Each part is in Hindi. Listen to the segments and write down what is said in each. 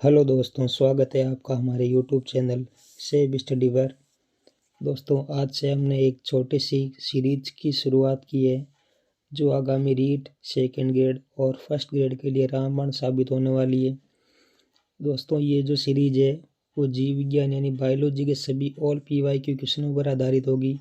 हेलो दोस्तों, स्वागत है आपका हमारे यूट्यूब चैनल सेब स्टडी पर। दोस्तों, आज से हमने एक छोटी सी सीरीज की शुरुआत की है जो आगामी रीट सेकंड ग्रेड और फर्स्ट ग्रेड के लिए रामबाण साबित होने वाली है। दोस्तों, ये जो सीरीज है वो जीव विज्ञान यानी बायोलॉजी के सभी ऑल PYQ क्वेश्चनों पर आधारित होगी।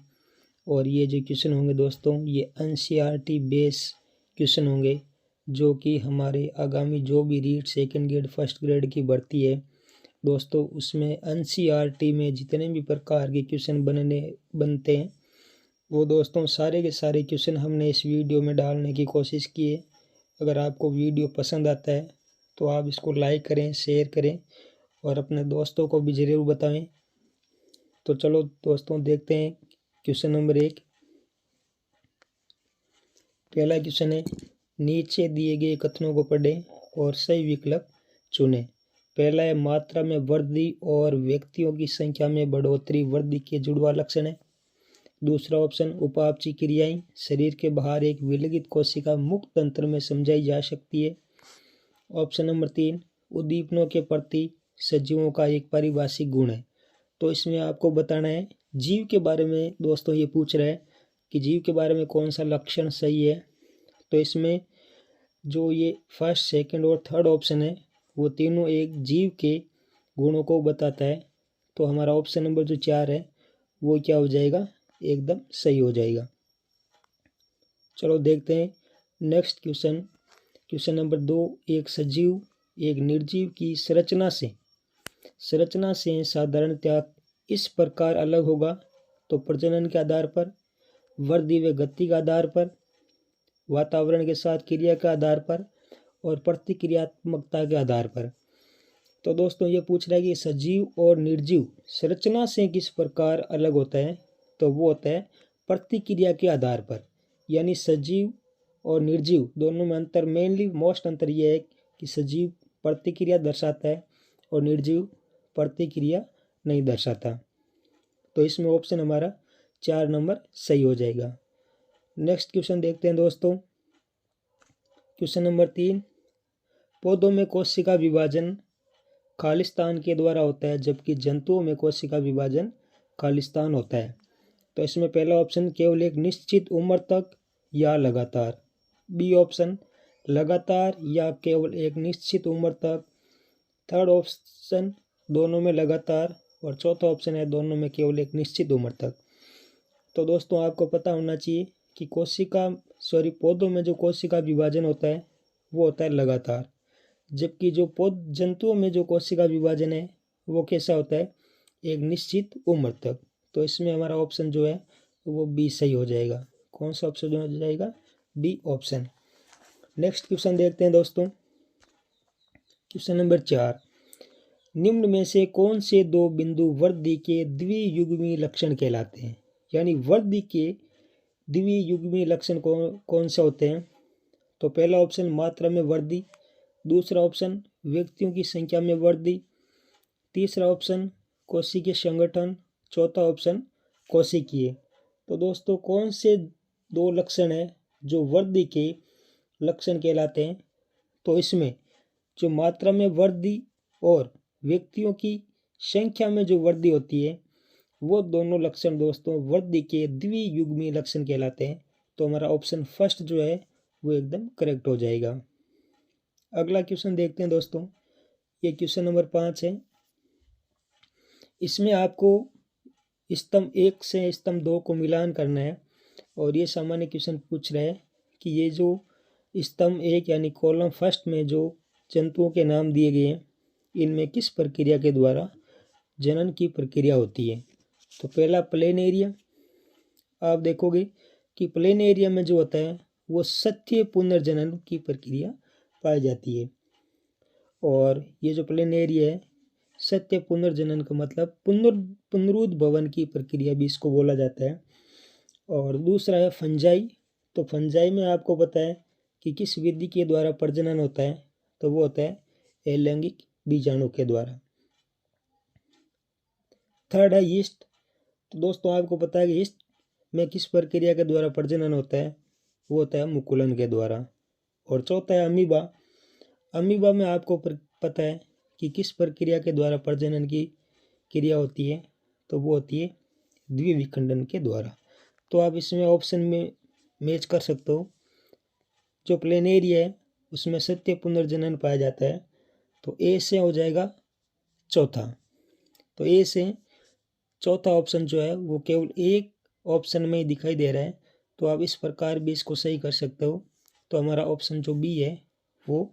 और ये जो क्वेश्चन होंगे दोस्तों, ये NCERT बेस क्वेश्चन होंगे जो कि हमारे आगामी जो भी REET second grade first grade की भर्ती है दोस्तों, उसमें NCERT में जितने भी प्रकार के क्वेश्चन बनते हैं वो दोस्तों सारे के सारे क्वेश्चन हमने इस वीडियो में डालने की कोशिश की है। अगर आपको वीडियो पसंद आता है तो आप इसको लाइक करें, शेयर करें और अपने दोस्तों को भी ज़रूर बताएं। तो चलो दोस्तों, देखते हैं क्वेश्चन नंबर 1। पहला क्वेश्चन है, नीचे दिए गए कथनों को पढ़ें और सही विकल्प चुनें। पहला है, मात्रा में वृद्धि और व्यक्तियों की संख्या में बढ़ोतरी वृद्धि के जुड़वा लक्षण है। दूसरा ऑप्शन, उपापचय क्रियाएं शरीर के बाहर एक विलगित कोशिका मुक्त तंत्र में समझाई जा सकती है। ऑप्शन नंबर 3, उद्दीपनों के प्रति सजीवों का एक पारिभाषिक गुण है। तो इसमें आपको बताना है जीव के बारे में। दोस्तों, ये पूछ रहा है कि जीव के बारे में कौन सा लक्षण सही है। तो इसमें जो ये फर्स्ट सेकंड और थर्ड ऑप्शन है वो तीनों एक जीव के गुणों को बताता है। तो हमारा ऑप्शन नंबर जो 4 है वो क्या हो जाएगा, एकदम सही हो जाएगा। चलो देखते हैं नेक्स्ट क्वेश्चन। क्वेश्चन नंबर 2, एक सजीव एक निर्जीव की संरचना से साधारणतः इस प्रकार अलग होगा। तो प्रजनन के आधार पर, वृद्धि व गति के आधार पर, वातावरण के साथ क्रिया के आधार पर और प्रतिक्रियात्मकता के आधार पर। तो दोस्तों, ये पूछ रहा है कि सजीव और निर्जीव संरचना से किस प्रकार अलग होता है। तो वो होता है प्रतिक्रिया के आधार पर। यानी सजीव और निर्जीव दोनों में अंतर, मेनली मोस्ट अंतर ये है कि सजीव प्रतिक्रिया दर्शाता है और निर्जीव प्रतिक्रिया नहीं दर्शाता। तो इसमें ऑप्शन हमारा 4 नंबर सही हो जाएगा। नेक्स्ट क्वेश्चन देखते हैं दोस्तों। क्वेश्चन नंबर 3, पौधों में कोशिका विभाजन खालिस्तान के द्वारा होता है जबकि जंतुओं में कोशिका विभाजन खालिस्तान होता है। तो इसमें पहला ऑप्शन, केवल एक निश्चित उम्र तक या लगातार। बी ऑप्शन, लगातार या केवल एक निश्चित उम्र तक। थर्ड ऑप्शन, दोनों में लगातार। और चौथा ऑप्शन है, दोनों में केवल एक निश्चित उम्र तक। तो दोस्तों, आपको पता होना चाहिए कि पौधों में जो कोशिका विभाजन होता है वो होता है लगातार, जबकि जो जंतुओं में जो कोशिका विभाजन है वो कैसा होता है, एक निश्चित उम्र तक। तो इसमें हमारा ऑप्शन जो है वो बी सही हो जाएगा। कौन सा ऑप्शन हो जाएगा, बी ऑप्शन। नेक्स्ट क्वेश्चन देखते हैं दोस्तों। क्वेश्चन नंबर 4, निम्न में से कौन से दो बिंदु वृद्धि के द्वियुग्मी लक्षण कहलाते हैं। यानी वृद्धि के द्वियुग्मी लक्षण कौन से होते हैं। तो पहला ऑप्शन, मात्रा में वृद्धि। दूसरा ऑप्शन, व्यक्तियों की संख्या में वृद्धि। तीसरा ऑप्शन, कोशिकीय संगठन। चौथा ऑप्शन, कोशिकीय। तो दोस्तों, कौन से दो लक्षण हैं जो वृद्धि के लक्षण कहलाते हैं। तो इसमें जो मात्रा में वृद्धि और व्यक्तियों की संख्या में जो वृद्धि होती है वो दोनों लक्षण दोस्तों वृद्धि के द्वियुग्मी लक्षण कहलाते हैं। तो हमारा ऑप्शन फर्स्ट जो है वो एकदम करेक्ट हो जाएगा। अगला क्वेश्चन देखते हैं दोस्तों। ये क्वेश्चन नंबर 5 है। इसमें आपको स्तंभ 1 से स्तंभ 2 को मिलान करना है। और ये सामान्य क्वेश्चन पूछ रहा है कि ये जो स्तंभ 1 यानी कॉलम फर्स्ट में जो जंतुओं के नाम दिए गए हैं इनमें किस प्रक्रिया के द्वारा जनन की प्रक्रिया होती है। तो पहला, प्लेन एरिया। आप देखोगे कि प्लेन एरिया में जो होता है वो सत्य पुनर्जनन की प्रक्रिया पाई जाती है। और ये जो प्लेन एरिया है, सत्य पुनर्जनन का मतलब पुनरुद्भवन की प्रक्रिया भी इसको बोला जाता है। और दूसरा है फंजाई। तो फंजाई में आपको पता है कि किस विधि के द्वारा प्रजनन होता है। तो वो होता है अलैंगिक बीजाणु के द्वारा। थर्ड है यीस्ट। तो दोस्तों, आपको पता है कि यीस्ट में किस प्रक्रिया के द्वारा प्रजनन होता है, वो होता है मुकुलन के द्वारा। और चौथा है अमीबा। अमीबा में आपको पता है कि किस प्रक्रिया के द्वारा प्रजनन की क्रिया होती है, तो वो होती है द्विविखंडन के द्वारा। तो आप इसमें ऑप्शन में मैच कर सकते हो। जो प्लेनेरिया है उसमें सत्य पुनर्जनन पाया जाता है, तो ए से हो जाएगा चौथा। तो ए से चौथा ऑप्शन जो है वो केवल एक ऑप्शन में ही दिखाई दे रहा है, तो आप इस प्रकार भी इसको सही कर सकते हो। तो हमारा ऑप्शन जो बी है वो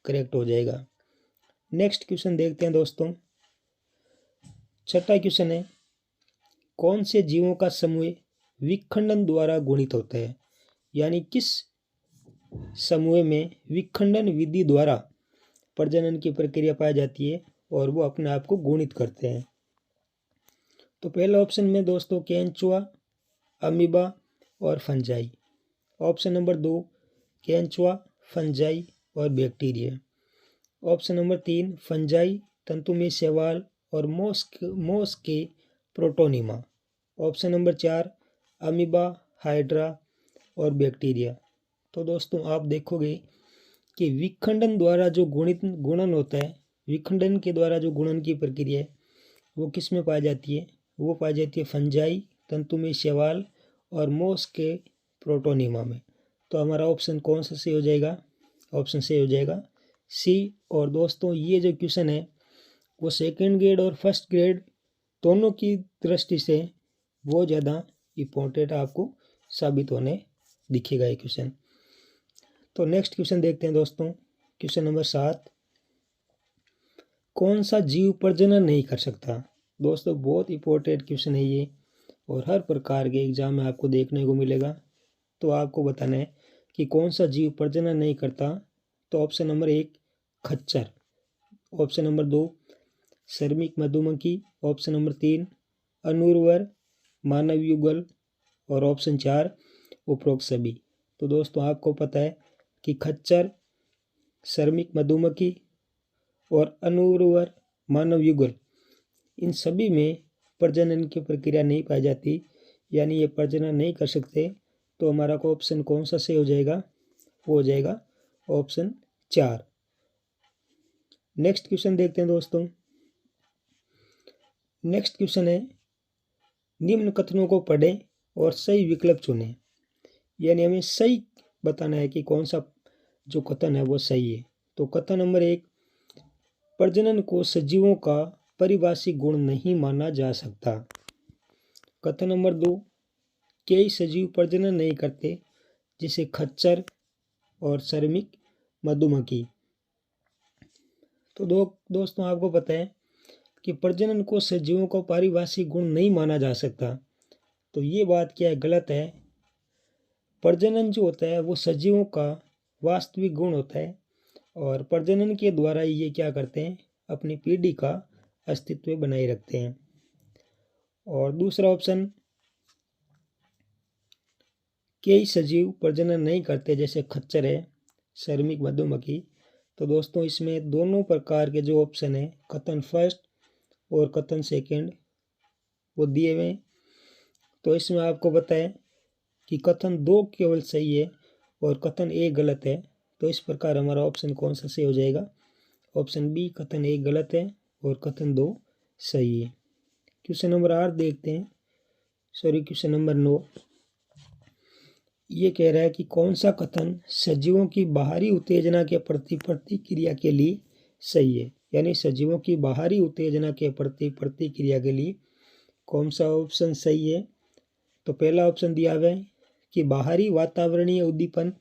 करेक्ट हो जाएगा। नेक्स्ट क्वेश्चन देखते हैं दोस्तों। छठा क्वेश्चन है, कौन से जीवों का समूह विखंडन द्वारा गुणित होता है? यानी किस समूह में विखंडन विधि द्वारा प्रजनन की प्रक्रिया पाई जाती है और वो अपने आप को गुणित करते हैं? तो पहला ऑप्शन में दोस्तों केंचुआ, अमीबा और फंजाई। ऑप्शन नंबर 2 केंचुआ, फंजाई और बैक्टीरिया। ऑप्शन नंबर 3 फंजाई, तंतुमय शैवाल और मोस के protonema. Option number 4 amoeba, hydra और बैक्टीरिया। तो दोस्तों आप देखोगे कि विखंडन द्वारा जो गुणन होता है, विखंडन के द्वारा जो गुणन की प्रक्रिया है वो किस में पाई जाती है? वो पाई जाती है फंजाई, तंतुमय शैवाल और मोस के प्रोटोनिमा में। तो हमारा ऑप्शन कौन सा सही हो जाएगा? ऑप्शन सही हो जाएगा सी। और दोस्तों ये जो क्वेश्चन है वो सेकंड ग्रेड और फर्स्ट ग्रेड दोनों की दृष्टि से बहुत ज़्यादा इम्पोर्टेंट आपको साबित होने दिखेगा ये क्वेश्चन। तो नेक्स्ट क्वेश्चन देखते हैं दोस्तों। क्वेश्चन नंबर 7, कौन सा जीव प्रजनन नहीं कर सकता? दोस्तों बहुत इंपॉर्टेंट क्वेश्चन है ये और हर प्रकार के एग्जाम में आपको देखने को मिलेगा। तो आपको बताना है कि कौन सा जीव प्रजनन नहीं करता। तो ऑप्शन नंबर 1 खच्चर, ऑप्शन नंबर 2 श्रमिक मधुमक्खी, ऑप्शन नंबर 3 अनूर्वर मानव युगल और ऑप्शन 4 उपरोक्त सभी। तो दोस्तों आपको पता है कि खच्चर, श्रमिक मधुमक्खी और अनूर्वर मानव युगल इन सभी में प्रजनन की प्रक्रिया नहीं पाई जाती, यानी ये प्रजनन नहीं कर सकते। तो हमारा को ऑप्शन कौन सा सही हो जाएगा? वो हो जाएगा ऑप्शन 4। नेक्स्ट क्वेश्चन देखते हैं दोस्तों। नेक्स्ट क्वेश्चन है, निम्न कथनों को पढ़ें और सही विकल्प चुनें। यानी हमें सही बताना है कि कौन सा जो कथन है वो सही है। तो कथन नंबर 1, प्रजनन को सजीवों का पारिभाषिक गुण नहीं माना जा सकता। कथन नंबर 2, कई सजीव प्रजनन नहीं करते जैसे खच्चर और श्रमिक मधुमक्खी। तो दोस्तों आपको पता है कि प्रजनन को सजीवों का पारिभाषिक गुण नहीं माना जा सकता। तो ये बात क्या है? गलत है। प्रजनन जो होता है वो सजीवों का वास्तविक गुण होता है और प्रजनन के द्वारा ये क्या करते हैं? अपनी पीढ़ी का अस्तित्व बनाए रखते हैं। और दूसरा ऑप्शन, कई सजीव प्रजनन नहीं करते जैसे खच्चर है, श्रमिक मधुमक्खी। तो दोस्तों इसमें दोनों प्रकार के जो ऑप्शन है, कथन फर्स्ट और कथन सेकंड, वो दिए हुए। तो इसमें आपको पता है कि कथन 2 केवल सही है और कथन 1 गलत है। तो इस प्रकार हमारा ऑप्शन कौन सा सही हो जाएगा? ऑप्शन बी, कथन 1 गलत है और कथन 2 सही है। क्वेश्चन नंबर 8 देखते हैं। क्वेश्चन नंबर 9, ये कह रहा है कि कौन सा कथन सजीवों की बाहरी उत्तेजना के प्रति प्रतिक्रिया के लिए सही है? यानी सजीवों की बाहरी उत्तेजना के प्रति प्रतिक्रिया के लिए कौन सा ऑप्शन सही है? तो पहला ऑप्शन दिया हुआ है कि बाहरी वातावरणीय उद्दीपन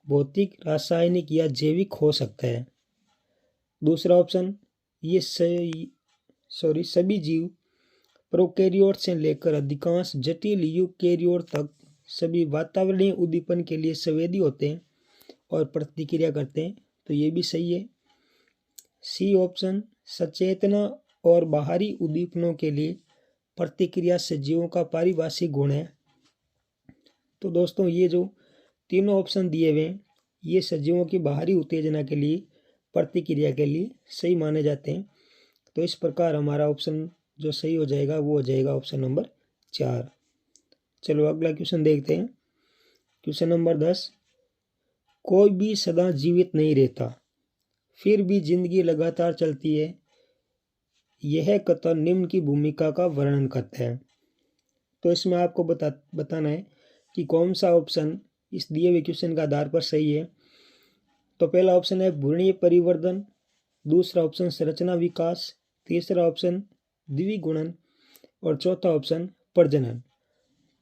भौतिक, रासायनिक या जैविक हो सकता है। दूसरा ऑप्शन, ये सभी जीव प्रोकैरियोट से लेकर अधिकांश जटिल यूकैरियोट तक सभी वातावरणीय उद्दीपन के लिए संवेदी होते हैं और प्रतिक्रिया करते हैं। तो ये भी सही है। सी ऑप्शन, सचेतना और बाहरी उद्दीपनों के लिए प्रतिक्रिया सजीवों का पारिभाषिक गुण है। तो दोस्तों ये जो तीनों ऑप्शन दिए हुए हैं ये सजीवों की बाहरी उत्तेजना के लिए, प्रतिक्रिया के लिए सही माने जाते हैं। तो इस प्रकार हमारा ऑप्शन जो सही हो जाएगा वो हो जाएगा ऑप्शन नंबर 4। चलो अगला क्वेश्चन देखते हैं। क्वेश्चन नंबर 10, कोई भी सदा जीवित नहीं रहता, फिर भी जिंदगी लगातार चलती है, यह कथन निम्न की भूमिका का वर्णन करता है। तो इसमें आपको बताना है कि कौन सा ऑप्शन इस दिए हुए क्वेश्चन के आधार पर सही है। तो पहला ऑप्शन है भूर्णीय परिवर्तन, दूसरा ऑप्शन संरचना विकास, तीसरा ऑप्शन द्विगुणन और चौथा ऑप्शन प्रजनन।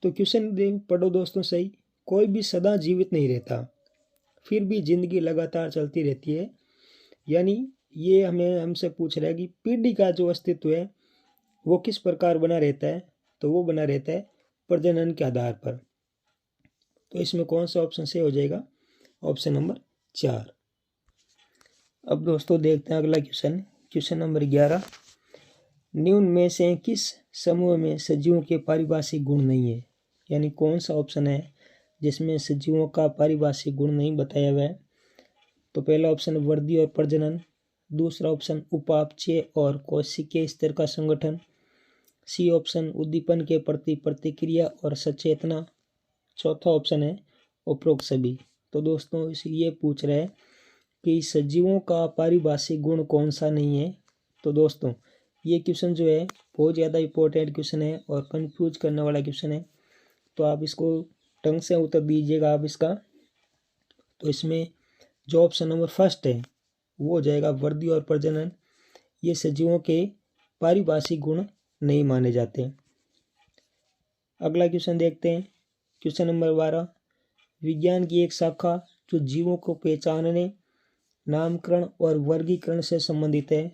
तो क्वेश्चन पढ़ो दोस्तों सही। कोई भी सदा जीवित नहीं रहता, फिर भी जिंदगी लगातार चलती रहती है। यानी ये हमसे पूछ रहा है कि पीढ़ी का जो अस्तित्व है वो किस प्रकार बना रहता है। तो वो बना रहता है प्रजनन के आधार पर। तो इसमें कौन सा ऑप्शन सही हो जाएगा? Option number 4। अब दोस्तों देखते हैं अगला क्वेश्चन, क्वेश्चन नंबर 11। निम्न में से किस समूह में सजीवों के पारिभाषिक गुण नहीं है? यानी कौन सा ऑप्शन है जिसमें सजीवों का पारिभाषिक गुण नहीं बताया हुआ है? तो पहला ऑप्शन वृद्धि और प्रजनन, दूसरा ऑप्शन उपापचय और कोशिकीय स्तर का संगठन, सी ऑप्शन उद्दीपन के प्रति प्रतिक्रिया और सचेतना, चौथा ऑप्शन है उपरोक्त सभी। तो दोस्तों ये पूछ रहा है कि सजीवों का पारिभाषिक गुण कौन सा नहीं है। तो दोस्तों ये क्वेश्चन जो है बहुत ज़्यादा इंपॉर्टेंट क्वेश्चन है और कंफ्यूज करने वाला क्वेश्चन है। तो आप इसको ढंग से उत्तर दीजिएगा आप इसका। तो इसमें जो ऑप्शन नंबर फर्स्ट है वो हो जाएगा वृद्धि और प्रजनन। ये सजीवों के पारिभाषिक गुण नहीं माने जाते। अगला क्वेश्चन देखते हैं, क्वेश्चन नंबर 12। विज्ञान की एक शाखा जो जीवों को पहचानने, नामकरण और वर्गीकरण से संबंधित है,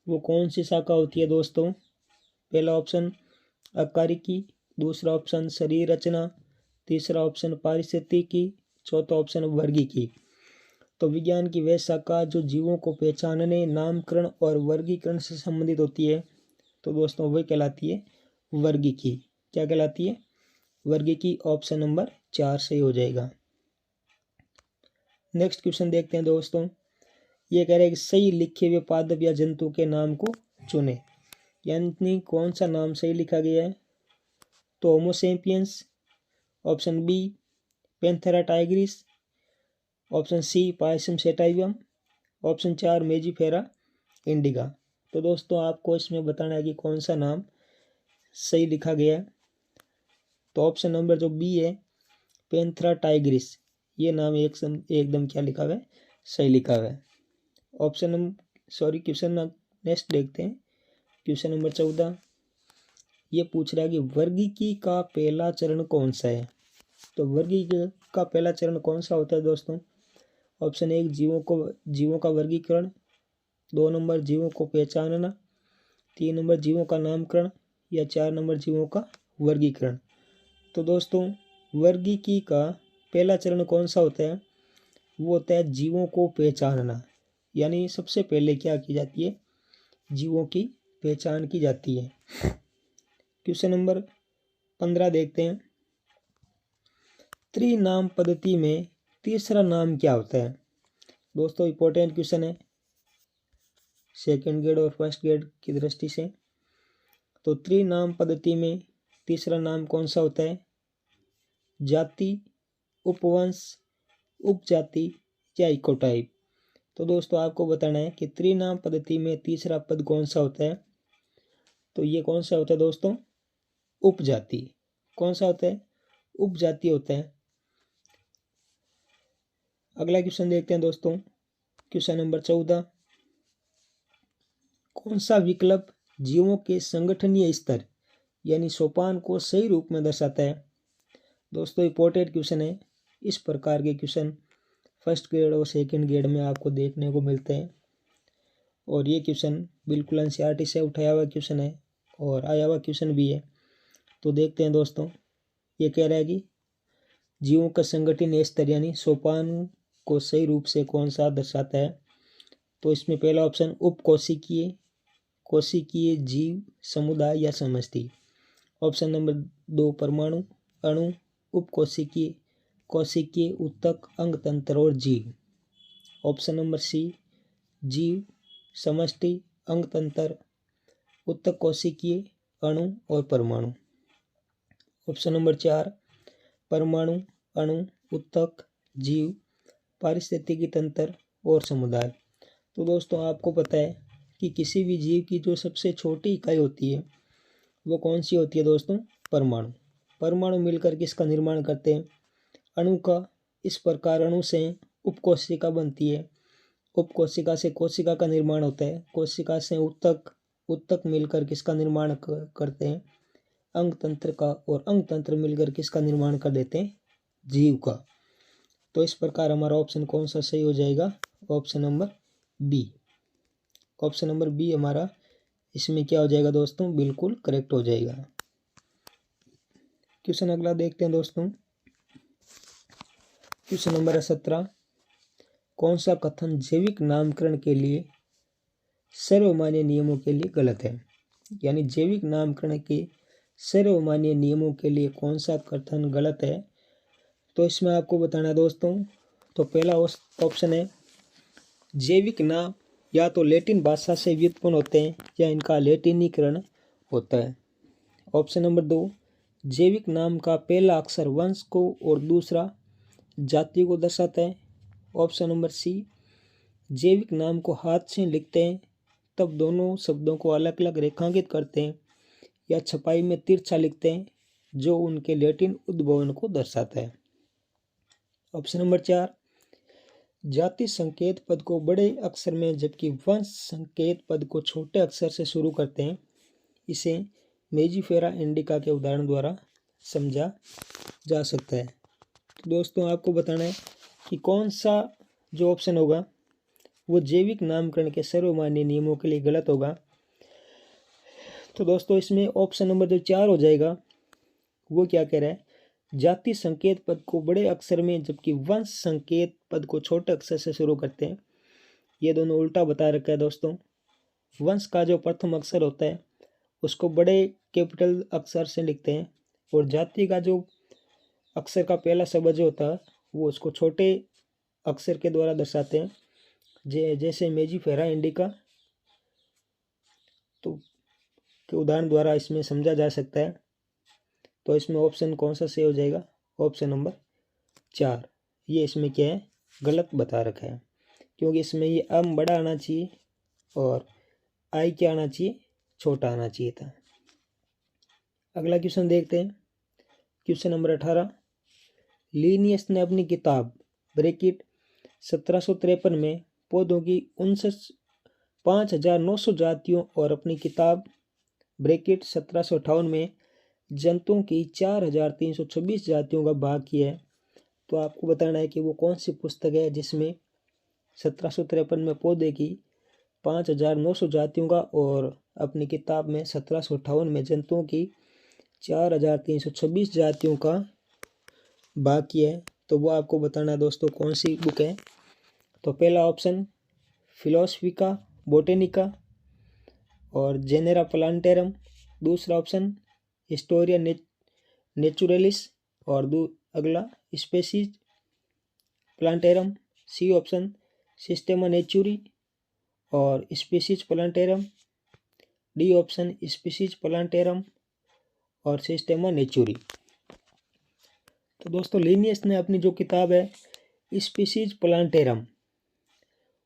वो कौन सी शाखा होती है दोस्तों? पहला ऑप्शन अकारिकी, दूसरा ऑप्शन शरीर रचना, तीसरा ऑप्शन पारिस्थितिकी, चौथा ऑप्शन वर्गीकी। तो विज्ञान की वह शाखा जो जीवों को पहचानने, नामकरण और वर्गीकरण से संबंधित होती है, तो दोस्तों वह कहलाती है वर्गीकी। क्या कहलाती है? वर्गीकी। ऑप्शन नंबर 4 सही हो जाएगा। नेक्स्ट क्वेश्चन देखते हैं दोस्तों। ये कह रहे हैं कि सही लिखे हुए पादप या जंतु के नाम को चुने। यानी कौन सा नाम सही लिखा गया है? तो Homo sapiens, option B Panthera tigris, option C Pisum sativum, option 4 Mangifera indica. तो दोस्तों आपको इसमें बताना है कि कौन सा नाम सही लिखा गया है। तो ऑप्शन नंबर जो बी है पैंथेरा टाइग्रिस, ये नाम एकदम क्या लिखा हुआ है? सही लिखा हुआ है। क्वेश्चन नेक्स्ट देखते हैं, क्वेश्चन नंबर 14। ये पूछ रहा है कि वर्गीकी का पहला चरण कौन सा है? तो वर्गीकी का पहला चरण कौन सा होता है दोस्तों? ऑप्शन 1 जीवों का वर्गीकरण, 2 नंबर जीवों को पहचानना, 3 नंबर जीवों का नामकरण या 4 नंबर जीवों का वर्गीकरण। तो दोस्तों वर्गीकी का पहला चरण कौन सा होता है? वो होता है जीवों को पहचानना। यानी सबसे पहले क्या की जाती है? जीवों की पहचान की जाती है। क्वेश्चन नंबर 15 देखते हैं। त्रिनाम पद्धति में तीसरा नाम क्या होता है? दोस्तों इंपॉर्टेंट क्वेश्चन है सेकंड ग्रेड और फर्स्ट ग्रेड की दृष्टि से। तो त्रिनाम पद्धति में तीसरा नाम कौन सा होता है? जाति, उपवंश, उपजाति या इकोटाइप। तो दोस्तों आपको बताना है कि त्रिनाम पद्धति में तीसरा पद कौन सा होता है? तो ये कौन सा होता है दोस्तों? उपजाति। कौन सा होता है? उपजाति होता है। अगला क्वेश्चन देखते हैं दोस्तों, क्वेश्चन नंबर 14। कौन सा विकल्प जीवों के संगठनीय स्तर यानी सोपान को सही रूप में दर्शाता है? दोस्तों इंपॉर्टेंट क्वेश्चन है। इस प्रकार के क्वेश्चन फर्स्ट ग्रेड और सेकंड ग्रेड में आपको देखने को मिलते हैं और ये क्वेश्चन बिल्कुल एनसीईआरटी से उठाया हुआ क्वेश्चन है और आया हुआ क्वेश्चन भी है। तो देखते हैं दोस्तों, ये कह रहा है कि जीवों का संगठनीय स्तर यानी सोपान को सही रूप से कौन सा दर्शाता है? तो इसमें पहला ऑप्शन उपकोशिकीय, कोशिकीय, जीव, समुदाय या समष्टि। ऑप्शन नंबर 2 परमाणु, अणु, उपकोशिकीय, कोशिकीय, ऊतक, अंग तंत्र और जीव। ऑप्शन नंबर सी जीव, समष्टि, अंग तंत्र, ऊतक कोशिकीय, अणु और परमाणु। ऑप्शन नंबर 4 परमाणु, अणु, ऊतक, जीव, पारिस्थितिकी तंत्र और समुदाय। तो दोस्तों आपको पता है कि किसी भी जीव की जो सबसे छोटी इकाई होती है वो कौन सी होती है दोस्तों? परमाणु। परमाणु मिलकर किसका निर्माण करते हैं? अणु का। इस प्रकार अणु से उपकोशिका बनती है, उपकोशिका से कोशिका का निर्माण होता है, कोशिका से उत्तक, उत्तक मिलकर किसका निर्माण करते हैं? अंग तंत्र का, और अंग तंत्र मिलकर किसका निर्माण कर देते हैं? जीव का। तो इस प्रकार हमारा ऑप्शन कौन सा सही हो जाएगा? Option number B. Option number B हमारा इसमें क्या हो जाएगा दोस्तों? बिल्कुल करेक्ट हो जाएगा। क्वेश्चन अगला देखते हैं दोस्तों। Question number 17। कौन सा कथन जैविक नामकरण के लिए सर्वमान्य नियमों के लिए गलत है? यानी जैविक नामकरण के सर्वमान्य नियमों के लिए कौन सा कथन गलत है? तो इसमें आपको बताना है दोस्तों। तो पहला ऑप्शन है जैविक नाम या तो लैटिन भाषा से व्युत्पन्न होते हैं या इनका लैटिनीकरण होता है। ऑप्शन नंबर 2, जैविक नाम का पहला अक्षर वंश को और दूसरा जाति को दर्शाता है। ऑप्शन नंबर सी, जैविक नाम को हाथ से लिखते हैं तब दोनों शब्दों को अलग अलग रेखांकित करते हैं या छपाई में तिरछा लिखते हैं जो उनके लैटिन उद्भवन को दर्शाता है। ऑप्शन नंबर 4, जाति संकेत पद को बड़े अक्षर में जबकि वंश संकेत पद को छोटे अक्षर से शुरू करते हैं। इसे मेजिफेरा इंडिका के उदाहरण द्वारा समझा जा सकता है। तो दोस्तों आपको बताना है कि कौन सा जो ऑप्शन होगा वो जैविक नामकरण के सर्वमान्य नियमों के लिए गलत होगा। तो दोस्तों इसमें ऑप्शन नंबर जो 4 हो जाएगा वो क्या कह रहा है? जाति संकेत पद को बड़े अक्षर में जबकि वंश संकेत पद को छोटे अक्षर से शुरू करते हैं। ये दोनों उल्टा बता रखा है दोस्तों। वंश का जो प्रथम अक्षर होता है उसको बड़े कैपिटल अक्षर से लिखते हैं और जाति का जो अक्षर का पहला शब्द जो होता है वो उसको छोटे अक्षर के द्वारा दर्शाते हैं। जैसे मेजिफेरा इंडिका तो के उदाहरण द्वारा इसमें समझा जा सकता है। तो इसमें ऑप्शन कौन सा सही हो जाएगा? Option number 4। ये इसमें क्या है? गलत बता रखा है, क्योंकि इसमें ये अम बड़ा आना चाहिए और आई क्या आना चाहिए? छोटा आना चाहिए था। अगला क्वेश्चन देखते हैं। Question number 18। लीनियस ने अपनी किताब ब्रैकेट 1753 में पौधों की 5900 जातियों और अपनी किताब ब्रैकेट 1758 में जंतुओं की 4326 जातियों का भाग किया है। तो आपको बताना है कि वो कौन सी पुस्तक है जिसमें 1753 में पौधे की 5900 जातियों का और अपनी किताब में 1758 में जंतुओं की 4326 जातियों का भाग किया है। तो वो आपको बताना है दोस्तों कौन सी बुक है। तो पहला ऑप्शन फिलोसफिका बोटेनिका और जेनेरा प्लांटेरम। दूसरा ऑप्शन हिस्टोरिया नेचुरलिस और अगला स्पेसीज प्लांटेरम। सी ऑप्शन सिस्टेमा नेचुरी और species plantarum. D option species plantarum और सिस्टेमा नेचुरी। तो दोस्तों लिनियस ने अपनी जो किताब है स्पीसीज प्लांटेरम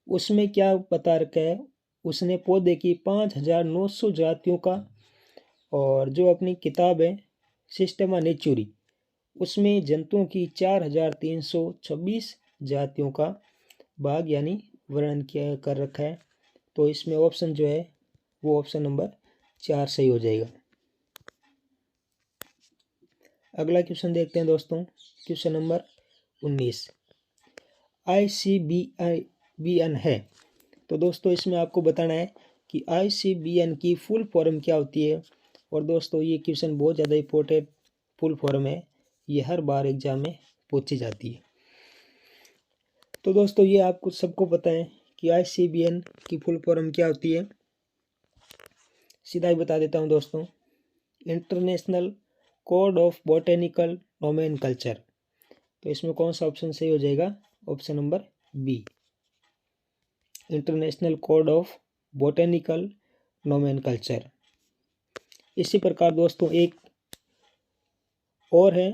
उसमें क्या बता रखा है? उसने पौधे की 5900 जातियों का और जो अपनी किताब है सिस्टेमा नेचुरी उसमें जंतुओं की 4326 जातियों का भाग यानी वर्णन किया कर रखा है। तो इसमें ऑप्शन जो है वो ऑप्शन नंबर 4 सही हो जाएगा। अगला क्वेश्चन देखते हैं दोस्तों। क्वेश्चन नंबर 19 ICBN है। तो दोस्तों इसमें आपको बताना है कि ICBN की फुल फॉर्म क्या होती है। और दोस्तों ये क्वेश्चन बहुत ज़्यादा इंपॉर्टेंट फुल फॉर्म है, ये हर बार एग्जाम में पूछी जाती है। तो दोस्तों ये आपको सबको पता है कि ICBN की फुल फॉर्म क्या होती है। सीधा ही बता देता हूँ दोस्तों, international code of botanical nomenclature. तो इसमें कौन सा ऑप्शन सही हो जाएगा? Option number B, international code of botanical nomenclature. इसी प्रकार दोस्तों एक और है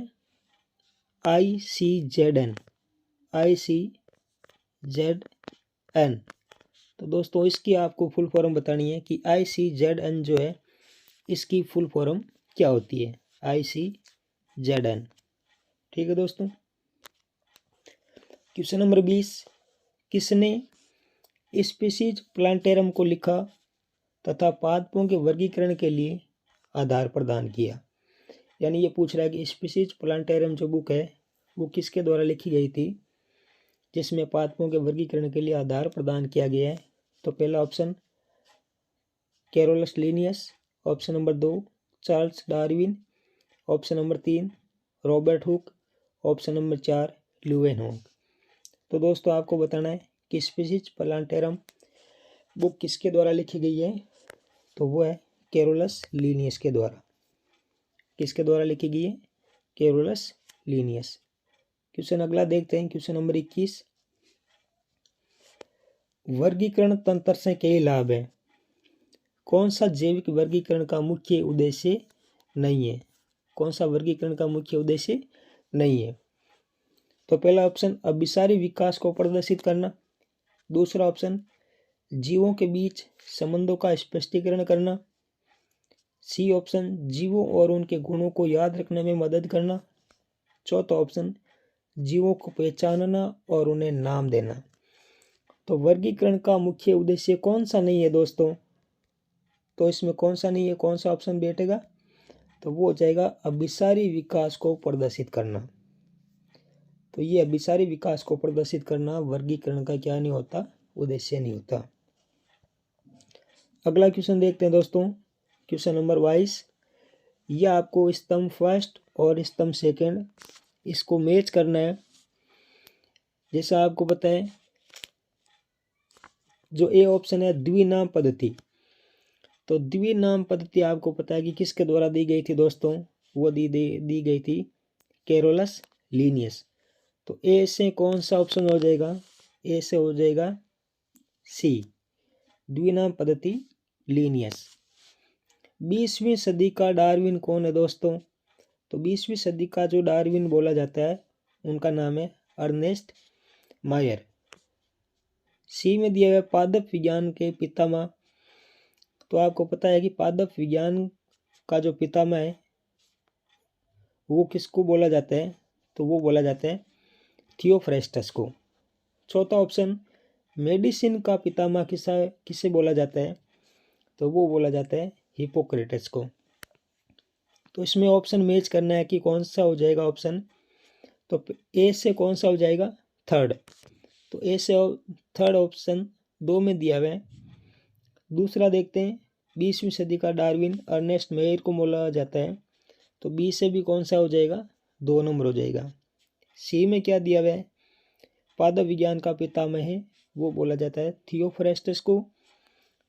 ICZN। तो दोस्तों इसकी आपको फुल फॉर्म बतानी है कि ICZN जो है इसकी फुल फॉर्म क्या होती है, ICZN। ठीक है दोस्तों। क्वेश्चन नंबर 20, किसने स्पीशीज प्लांटेरम को लिखा तथा पादपों के वर्गीकरण के लिए आधार प्रदान किया। यानी ये पूछ रहा है कि स्पीशीज प्लांटेरम जो बुक है वो किसके द्वारा लिखी गई थी जिसमें पादपों के वर्गीकरण के लिए आधार प्रदान किया गया है। तो पहला option Carolus Linnaeus, option number 2 Charles Darwin, option number 3 Robert Hooke, option number 4 Leeuwenhoek. तो दोस्तों आपको बताना है कि स्पीशीज प्लांटेरम बुक किसके द्वारा लिखी गई है। तो वो है कैरोलस लिनियस के द्वारा। किसके द्वारा लिखी गई है, कैरोलस लिनियस। क्वेश्चन अगला देखते हैं, क्वेश्चन नंबर 21, वर्गीकरण तंत्र से कई लाभ है, कौन सा जैविक वर्गीकरण का मुख्य उद्देश्य नहीं है। कौन सा वर्गीकरण का मुख्य उद्देश्य नहीं है। तो पहला ऑप्शन अभिसारी विकास को प्रदर्शित करना, दूसरा ऑप्शन जीवों के बीच संबंधों का स्पष्टीकरण करना, सी ऑप्शन जीवों और उनके गुणों को याद रखने में मदद करना, चौथा ऑप्शन जीवों को पहचानना और उन्हें नाम देना। तो वर्गीकरण का मुख्य उद्देश्य कौन सा नहीं है दोस्तों। तो इसमें कौन सा नहीं है, कौन सा ऑप्शन बैठेगा। तो वो हो जाएगा अभिसारी विकास को प्रदर्शित करना। तो ये अभिसारी विकास को प्रदर्शित करना वर्गीकरण का क्या नहीं होता, उद्देश्य नहीं होता। अगला क्वेश्चन देखते हैं दोस्तों, क्वेश्चन नंबर 22, यह आपको स्तंभ फर्स्ट और स्तंभ सेकंड इसको मैच करना है। जैसा आपको पता है जो ए ऑप्शन है द्विनाम पद्धति, तो द्विनाम पद्धति आपको पता है कि किसके द्वारा दी गई थी दोस्तों, वो दी गई थी कैरोलस लिनियस। तो ए से कौन सा ऑप्शन हो जाएगा, ए से हो जाएगा सी द्विनाम पद्धति लिनियस। 20वीं सदी का डार्विन कौन है दोस्तों। तो 20वीं सदी का जो डार्विन बोला जाता है उनका नाम है अर्नेस्ट मायर। सी में दिया हुआ पादप विज्ञान के पितामह, तो आपको पता है कि पादप विज्ञान का जो पितामह है वो किसको बोला जाता है। तो वो बोला जाता है थियोफ्रेस्टस को। चौथा ऑप्शन मेडिसिन का पितामह किसे बोला जाता है। तो वो बोला जाता है हिपोक्रेटस को। तो इसमें ऑप्शन मैच करना है कि कौन सा हो जाएगा ऑप्शन। तो ए से कौन सा हो जाएगा, थर्ड। तो ए से थर्ड ऑप्शन 2 में दिया हुआ है। दूसरा देखते हैं, 20वीं सदी का डार्विन अर्नेस्ट मेयर को बोला जाता है। तो बी से भी कौन सा हो जाएगा, 2 नंबर हो जाएगा। सी में क्या दिया हुआ है, पादप विज्ञान का पितामह है वो बोला जाता है थियोफ्रेस्टस को।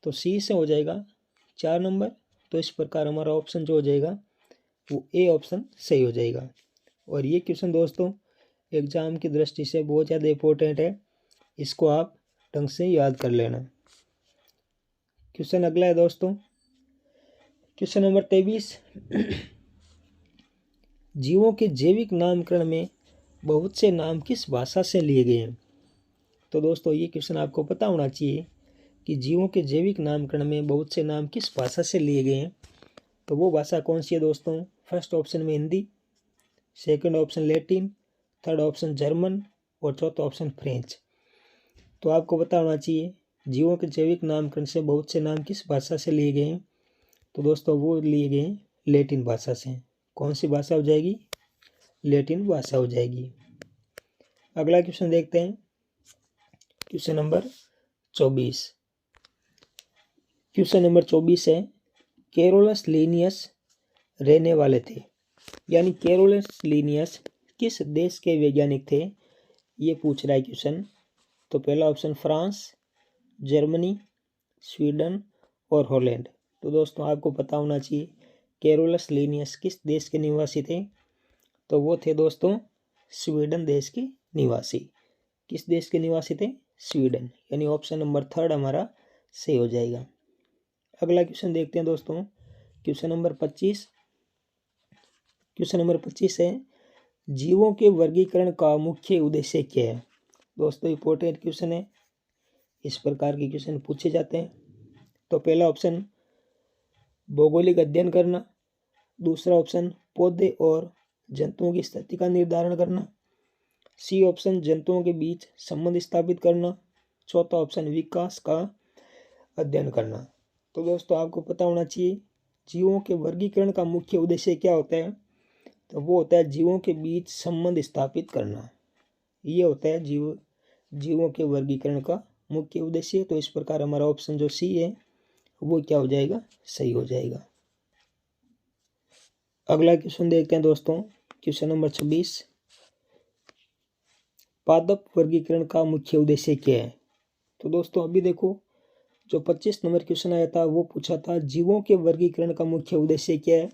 तो सी से हो जाएगा 4 नंबर। तो इस प्रकार हमारा ऑप्शन जो हो जाएगा वो ए ऑप्शन सही हो जाएगा। और ये क्वेश्चन दोस्तों एग्जाम की दृष्टि से बहुत ज़्यादा इंपॉर्टेंट है, इसको आप ढंग से याद कर लेना। क्वेश्चन अगला है दोस्तों, क्वेश्चन नंबर 23, जीवों के जैविक नामकरण में बहुत से नाम किस भाषा से लिए गए हैं। तो दोस्तों ये क्वेश्चन आपको पता होना चाहिए कि जीवों के जैविक नामकरण में बहुत से नाम किस भाषा से लिए गए हैं। तो वो भाषा कौन सी है दोस्तों। फर्स्ट ऑप्शन में Hindi, second option Latin, third option German और चौथा ऑप्शन फ्रेंच। तो आपको पता होना चाहिए जीवों के जैविक नामकरण से बहुत से नाम किस भाषा से लिए गए हैं। तो दोस्तों वो लिए गए हैं लैटिन भाषा से। कौन सी भाषा हो जाएगी, लैटिन भाषा हो जाएगी। अगला क्वेश्चन देखते हैं, क्वेश्चन नंबर 24। क्वेश्चन नंबर 24 है, कैरोलस लिनियस रहने वाले थे, यानी कैरोलस लिनियस किस देश के वैज्ञानिक थे, ये पूछ रहा है क्वेश्चन। तो पहला ऑप्शन फ्रांस, जर्मनी, स्वीडन और हॉलैंड। तो दोस्तों आपको पता होना चाहिए कैरोलस लिनियस किस देश के निवासी थे। तो वो थे दोस्तों स्वीडन देश के निवासी। किस देश के निवासी थे, स्वीडन। यानी ऑप्शन नंबर थर्ड हमारा सही हो जाएगा। अगला क्वेश्चन देखते हैं दोस्तों, क्वेश्चन नंबर 25। क्वेश्चन नंबर 25 है, जीवों के वर्गीकरण का मुख्य उद्देश्य क्या है। दोस्तों इंपॉर्टेंट क्वेश्चन है, इस प्रकार के क्वेश्चन पूछे जाते हैं। तो पहला ऑप्शन भौगोलिक अध्ययन करना, दूसरा ऑप्शन पौधे और जंतुओं की स्थिति का निर्धारण करना, सी ऑप्शन जंतुओं के बीच संबंध स्थापित करना, चौथा ऑप्शन विकास का अध्ययन करना। तो दोस्तों आपको पता होना चाहिए जीवों के वर्गीकरण का मुख्य उद्देश्य क्या होता है। तो वो होता है जीवों के बीच संबंध स्थापित करना। ये होता है जीवों के वर्गीकरण का मुख्य उद्देश्य। तो इस प्रकार हमारा ऑप्शन जो सी है वो क्या हो जाएगा, सही हो जाएगा। अगला क्वेश्चन देखते हैं दोस्तों, क्वेश्चन नंबर 26। पादप वर्गीकरण का मुख्य उद्देश्य क्या है। तो दोस्तों अभी देखो जो 25 नंबर क्वेश्चन आया था वो पूछा था जीवों के वर्गीकरण का मुख्य उद्देश्य क्या है,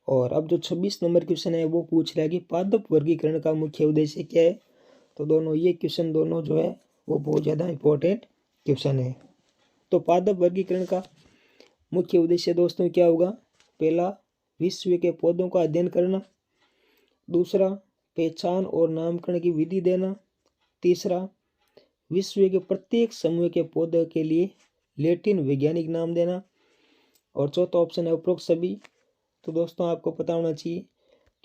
और अब जो 26 नंबर क्वेश्चन है वो पूछ रहा है कि पादप वर्गीकरण का मुख्य उद्देश्य क्या है। तो दोनों ये क्वेश्चन दोनों जो है वो बहुत ज़्यादा इंपॉर्टेंट क्वेश्चन है। तो पादप वर्गीकरण का मुख्य उद्देश्य दोस्तों क्या होगा। पहला विश्व के पौधों का अध्ययन करना, दूसरा पहचान और नामकरण की विधि देना, तीसरा विश्व के प्रत्येक समूह के पौधे के लिए लैटिन वैज्ञानिक नाम देना, और चौथा ऑप्शन है उपरोक्त सभी। तो दोस्तों आपको पता होना चाहिए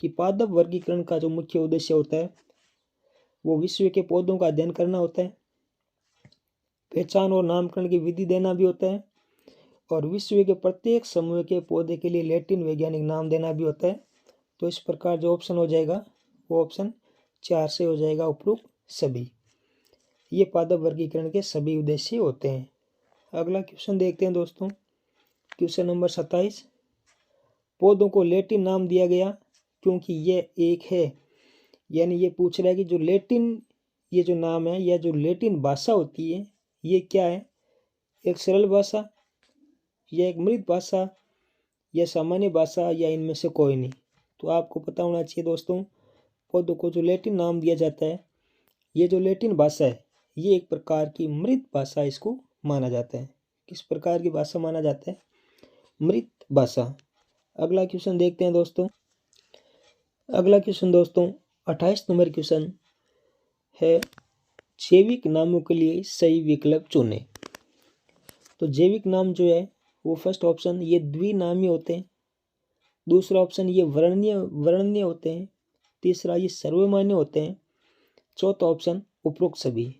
कि पादप वर्गीकरण का जो मुख्य उद्देश्य होता है वो विश्व के पौधों का अध्ययन करना होता है, पहचान और नामकरण की विधि देना भी होता है, और विश्व के प्रत्येक समूह के पौधे के लिए लैटिन वैज्ञानिक नाम देना भी होता है। तो इस प्रकार जो ऑप्शन हो जाएगा वो ऑप्शन 4 से हो जाएगा, उपरोक्त सभी। ये पादप वर्गीकरण के सभी उद्देश्य होते हैं। अगला क्वेश्चन देखते हैं दोस्तों, क्वेश्चन नंबर 27। पौधों को लैटिन नाम दिया गया क्योंकि ये एक है, यानी ये पूछ रहा है कि जो लैटिन ये जो नाम है या जो लैटिन भाषा होती है ये क्या है, एक सरल भाषा या एक मृत भाषा या सामान्य भाषा या इनमें से कोई नहीं। तो आपको पता होना चाहिए दोस्तों पौधों को जो लैटिन नाम दिया जाता है, ये जो लैटिन भाषा है ये एक प्रकार की मृत भाषा इसको माना जाता है। किस प्रकार की भाषा माना जाता है, मृत भाषा। अगला क्वेश्चन देखते हैं दोस्तों। अगला क्वेश्चन दोस्तों 28 नंबर क्वेश्चन है जैविक नामों के लिए सही विकल्प चुनें। तो जैविक नाम जो है वो फर्स्ट ऑप्शन ये द्विनामी होते हैं, दूसरा ऑप्शन ये वर्णनीय होते हैं, तीसरा ये सर्वमान्य होते हैं, चौथा ऑप्शन उपरोक्त सभी।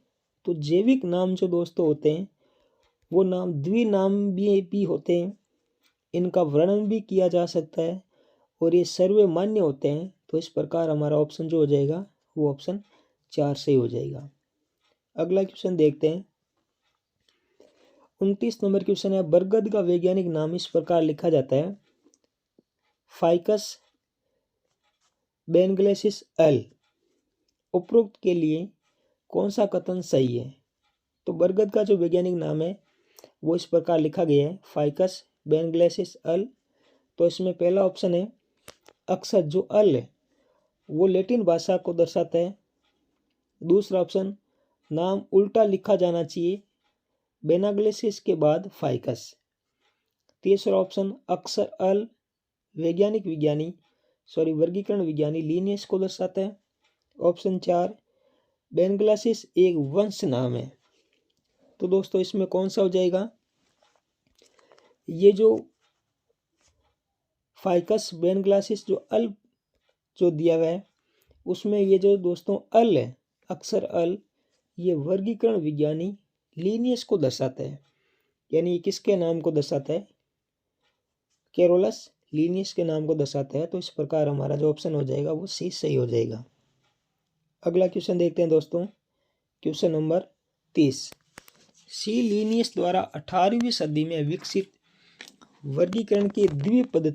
तो जैविक नाम जो दोस्तों होते हैं वो नाम द्विनाम भी होते हैं, इनका वर्णन भी किया जा सकता है और ये सर्वमान्य होते हैं। तो इस प्रकार हमारा ऑप्शन जो हो जाएगा वो ऑप्शन 4 से हो जाएगा। अगला क्वेश्चन देखते हैं 29 नंबर क्वेश्चन है बरगद का वैज्ञानिक नाम इस प्रकार लिखा जाता है फाइकस बेंगलेसिस एल। उपरोक्त के लिए कौन सा कथन सही है। तो बरगद का जो वैज्ञानिक नाम है वो इस प्रकार लिखा गया है फाइकस बेंगलेसिस एल। तो इसमें पहला ऑप्शन है अक्सर जो अल है वो लैटिन भाषा को दर्शाता है, दूसरा ऑप्शन नाम उल्टा लिखा जाना चाहिए बेनाग्लेसिस के बाद फाइकस, तीसरा ऑप्शन अक्सर अल वर्गीकरण विज्ञानी लीनियस को दर्शाता है, ऑप्शन 4 बेनग्लासिस एक वंश नाम है। तो दोस्तों इसमें कौन सा हो जाएगा, ये जो फाइकस बेनग्लासिस जो अल जो दिया हुआ है उसमें ये जो दोस्तों अल है अक्सर अल ये वर्गीकरण विज्ञानी लीनियस को दर्शाता है, यानी ये किसके नाम को दर्शाता है, कैरोलस लीनियस के नाम को दर्शाता है। तो इस प्रकार हमारा जो ऑप्शन हो जाएगा वो सी सही हो जाएगा। अगला क्वेश्चन देखते हैं दोस्तों, क्वेश्चन नंबर 30। सी लीनियस द्वारा 18वीं सदी में विकसित वर्गीकरण की द्विनाम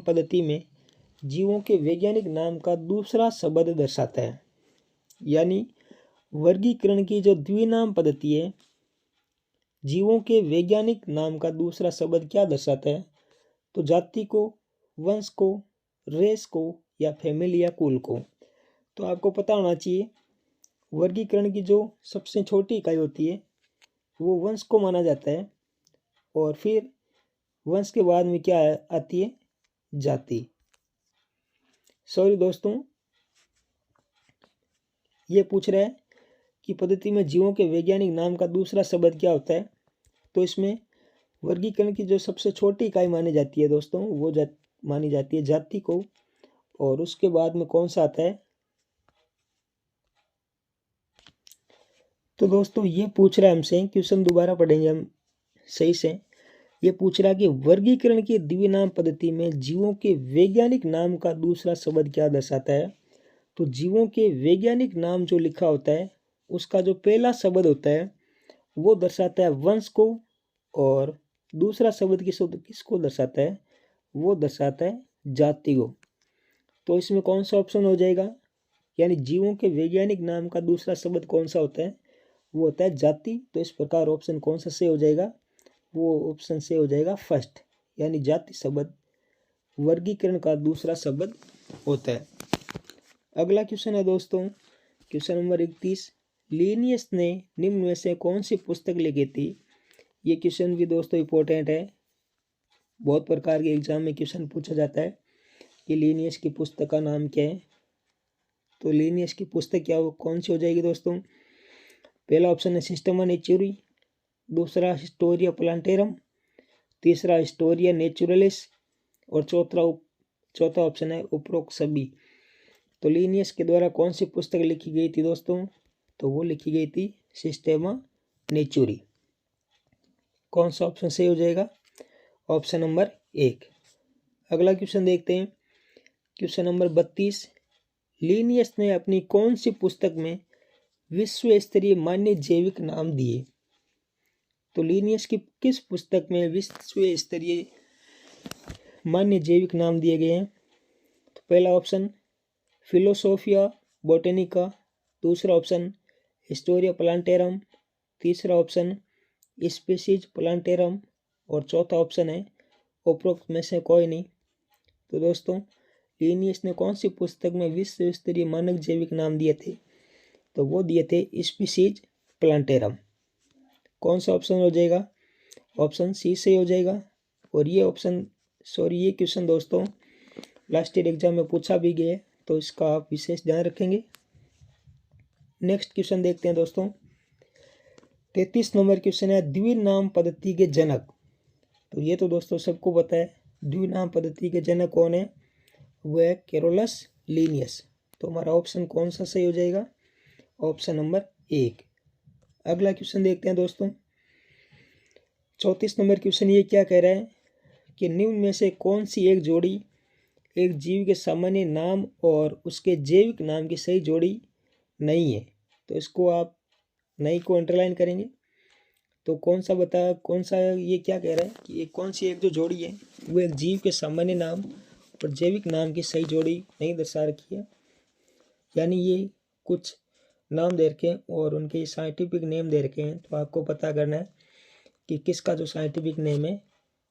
पद्धति में जीवों के वैज्ञानिक नाम का दूसरा शब्द दर्शाता है। यानी वर्गीकरण की जो द्विनाम पद्धति है जीवों के वैज्ञानिक नाम का दूसरा शब्द क्या दर्शाता है, तो जाति को, वंश को, रेस को या फैमिली या कुल को। तो आपको पता होना चाहिए वर्गीकरण की जो सबसे छोटी इकाई होती है वो वंश को माना जाता है, और फिर वंश के बाद में क्या आती है, जाति। सॉरी दोस्तों ये पूछ रहा है की पद्धति में जीवों के वैज्ञानिक नाम का दूसरा शब्द क्या होता है? तो इसमें वर्गीकरण की जो सबसे छोटी इकाई मानी जाती है दोस्तों, वो मानी जाती है जाति को। और उसके बाद में कौन सा आता है? तो दोस्तों ये पूछ रहा है हमसे, क्वेश्चन दोबारा पढ़ेंगे हम सही से। ये पूछ रहा है कि वर्गीकरण की द्विनाम पद्धति में जीवों के वैज्ञानिक नाम का दूसरा शब्द क्या दर्शाता है? तो जीवों के वैज्ञानिक नाम जो लिखा होता है उसका जो पहला शब्द होता है वो दर्शाता है वंश को, और दूसरा शब्द किसको दर्शाता है? वो दर्शाता है जाति को। तो इसमें कौन सा ऑप्शन हो जाएगा? यानी जीवों के वैज्ञानिक नाम का दूसरा शब्द कौन सा होता है? वो होता है जाति। तो इस प्रकार ऑप्शन कौन सा से हो जाएगा? वो ऑप्शन से हो जाएगा फर्स्ट, यानी जाति शब्द वर्गीकरण का दूसरा शब्द होता है। अगला क्वेश्चन है दोस्तों, क्वेश्चन नंबर 31। लिनियस ने निम्न में से कौन सी पुस्तक लिखी थी? ये क्वेश्चन भी दोस्तों इंपॉर्टेंट है, बहुत प्रकार के एग्जाम में क्वेश्चन पूछा जाता है कि लिनियस की पुस्तक का नाम क्या है। तो लिनियस की पुस्तक कौन सी हो जाएगी दोस्तों? पहला ऑप्शन है सिस्टमा नेचुरी, दूसरा हिस्टोरिया प्लांटेरम, तीसरा हिस्टोरिया नेचुरलिस, और चौथा ऑप्शन है उपरोक्त सभी। तो लिनियस के द्वारा कौन सी पुस्तक लिखी गई थी दोस्तों? तो वो लिखी गई थी सिस्टेमा नेचुरी। कौन सा ऑप्शन सही हो जाएगा? Option number 1। अगला क्वेश्चन देखते हैं, क्वेश्चन नंबर 32। लिनियस ने अपनी कौन सी पुस्तक में विश्व स्तरीय मान्य जैविक नाम दिए? तो लिनियस की किस पुस्तक में विश्व स्तरीय मान्य जैविक नाम दिए गए हैं? तो पहला ऑप्शन फिलोसोफिया बोटेनिका, दूसरा ऑप्शन हिस्टोरिया प्लांटेरम, तीसरा ऑप्शन स्पीशीज प्लांटेरम, और चौथा ऑप्शन है उपरोक्त में से कोई नहीं। तो दोस्तों लिनियस ने कौन सी पुस्तक में विश्व स्तरीय मानक जैविक नाम दिए थे? तो वो दिए थे स्पीशीज प्लांटेरम। कौन सा ऑप्शन हो जाएगा? ऑप्शन सी से हो जाएगा। और ये क्वेश्चन दोस्तों लास्ट ईयर एग्जाम में पूछा भी गया है, तो इसका आप विशेष ध्यान रखेंगे। नेक्स्ट क्वेश्चन देखते हैं दोस्तों, 33 नंबर क्वेश्चन है, द्विनाम पद्धति के जनक। तो ये तो दोस्तों सबको पता है, द्विनाम पद्धति के जनक कौन है? वह है कैरोलस लिनियस। तो हमारा ऑप्शन कौन सा सही हो जाएगा? Option number 1। अगला क्वेश्चन देखते हैं दोस्तों, 34 नंबर क्वेश्चन ये क्या कह रहा है कि निम्न में से कौन सी एक जोड़ी एक जीव के सामान्य नाम और उसके जैविक नाम की सही जोड़ी नहीं है? तो इसको आप नहीं को अंडरलाइन करेंगे। तो कौन सा ये क्या कह रहा है कि ये कौन सी एक जो जोड़ी है वो एक जीव के सामान्य नाम और जैविक नाम की सही जोड़ी नहीं दर्शा रखी है। यानी ये कुछ नाम दे रखे हैं और उनके साइंटिफिक नेम दे रखे हैं, तो आपको पता करना है कि किसका जो साइंटिफिक नेम है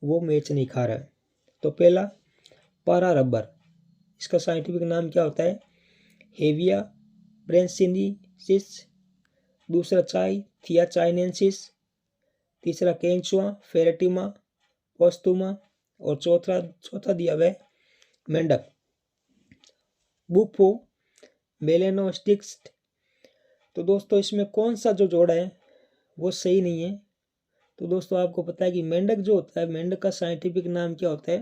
वो मैच नहीं खा रहा है। तो पहला पारा रबर, इसका साइंटिफिक नाम क्या होता है? हेविया ब्रेंसिनेसिस, दूसरा थिया चाइनेंसिस, तीसरा केंचुआ फेरेटिमा पोस्तुमा, और चौथा दिया हुआ है मेंढक बुफो मेलेनोस्टिक्स। तो दोस्तों इसमें कौन सा जो जोड़ा है वो सही नहीं है। तो दोस्तों आपको पता है कि मेंढक जो होता है, मेंढक का साइंटिफिक नाम क्या होता है?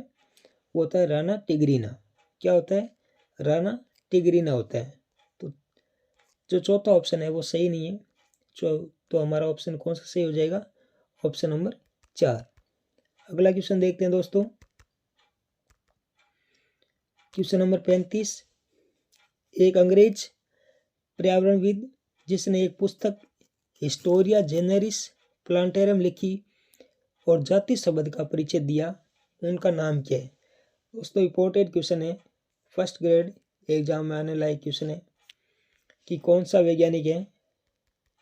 वो होता है राना टिग्रीना। क्या होता है? राना टिग्रीना होता है। तो जो चौथा ऑप्शन है वो सही नहीं है। तो हमारा ऑप्शन कौन सा सही हो जाएगा? Option number 4। अगला क्वेश्चन देखते हैं दोस्तों, क्वेश्चन नंबर 35। एक अंग्रेज पर्यावरणविद जिसने एक पुस्तक हिस्टोरिया जेनेरिस प्लांटेरम लिखी और जाति शब्द का परिचय दिया, उनका नाम क्या है? दोस्तों इंपॉर्टेंट क्वेश्चन है, फर्स्ट ग्रेड एग्जाम में आने लायक क्वेश्चन है कि कौन सा वैज्ञानिक है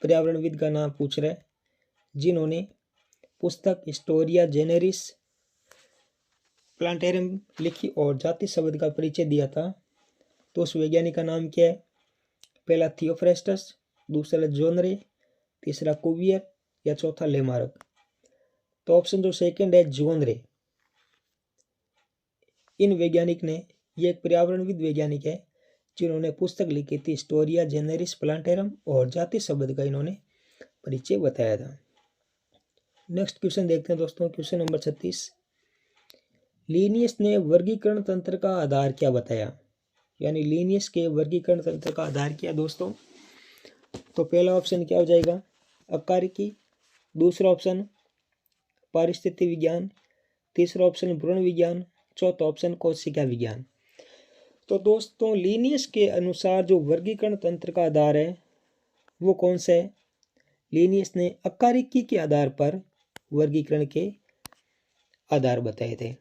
पर्यावरणविद का नाम पूछ रहा है जिन्होंने पुस्तक हिस्टोरिया जेनेरिस प्लांटेरम लिखी और जाति शब्द का परिचय दिया था। तो उस वैज्ञानिक का नाम क्या है? पहला थियोफ्रेस्टस, दूसरा जोनरे, तीसरा कुवियर, या चौथा लेमार्क। तो ऑप्शन जो सेकंड है जोनरे। इन वैज्ञानिक ने, ये एक पर्यावरणविद वैज्ञानिक है जिन्होंने पुस्तक लिखी थी हिस्टोरिया जेनेरिस प्लांटेरम, और जाति शब्द का इन्होंने परिचय बताया था। नेक्स्ट क्वेश्चन देखते हैं दोस्तों, क्वेश्चन नंबर 36। लिनियस ने वर्गीकरण तंत्र का आधार क्या बताया? यानी लिनियस के वर्गीकरण तंत्र का आधार क्या है दोस्तों? तो पहला ऑप्शन क्या हो जाएगा? अकारिकी। दूसरा ऑप्शन पारिस्थितिक विज्ञान। तीसरा ऑप्शन भ्रूण विज्ञान। चौथा ऑप्शन कोशिका विज्ञान। तो दोस्तों लिनियस के अनुसार जो वर्गीकरण तंत्र का आधार है वो कौन सा है? लिनियस ने अकारिकी के आधार पर वर्गीकरण के आधार बताए थे।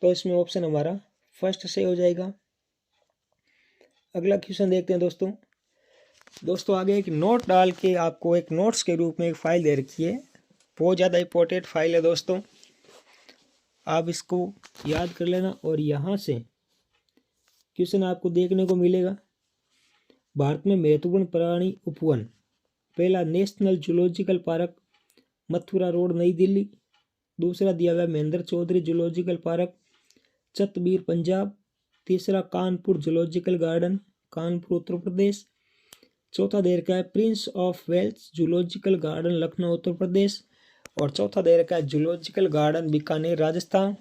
तो इसमें ऑप्शन हमारा फर्स्ट से हो जाएगा। अगला क्वेश्चन देखते हैं दोस्तों आगे एक नोट डाल के आपको एक नोट्स के रूप में एक फाइल दे रखी है, बहुत ज़्यादा इंपॉर्टेंट फाइल है दोस्तों, आप इसको याद कर लेना। और यहाँ से क्वेश्चन आपको देखने को मिलेगा। भारत में महत्वपूर्ण प्राणी उपवन, पहला national zoological park Mathura road New Delhi. दूसरा दिया हुआ महेंद्र चौधरी जूलॉजिकल पार्क चतबीर पंजाब। तीसरा कानपुर जूलॉजिकल गार्डन कानपुर उत्तर प्रदेश। चौथा दे रखा है Prince of Wales zoological garden Lucknow Uttar Pradesh. और चौथा दे रखा है जूलॉजिकल गार्डन बीकानेर राजस्थान।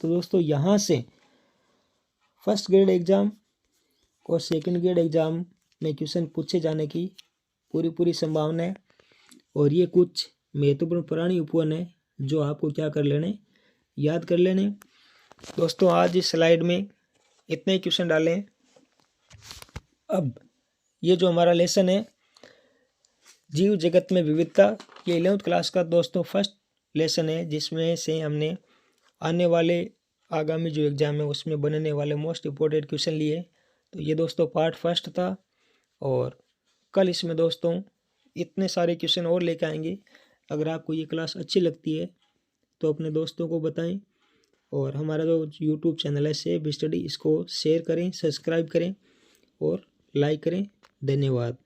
तो दोस्तों यहाँ से फर्स्ट ग्रेड एग्ज़ाम और सेकंड ग्रेड एग्ज़ाम में क्वेश्चन पूछे जाने की पूरी संभावना है। और ये कुछ महत्वपूर्ण प्राणी उपवन है जो आपको क्या कर लेने, याद कर लेने। दोस्तों आज इस स्लाइड में इतने क्वेश्चन डाले। अब ये जो हमारा लेसन है जीव जगत में विविधता, ये 11th क्लास का दोस्तों फर्स्ट लेसन है, जिसमें से हमने आने वाले आगामी जो एग्ज़ाम है उसमें बनने वाले मोस्ट इम्पोर्टेंट क्वेश्चन लिए। तो ये दोस्तों पार्ट फर्स्ट था, और कल इसमें दोस्तों इतने सारे क्वेश्चन और लेके आएंगे। अगर आपको ये क्लास अच्छी लगती है तो अपने दोस्तों को बताएं, और हमारा जो यूट्यूब चैनल है सेफ स्टडी, इसको शेयर करें, सब्सक्राइब करें और लाइक करें। धन्यवाद।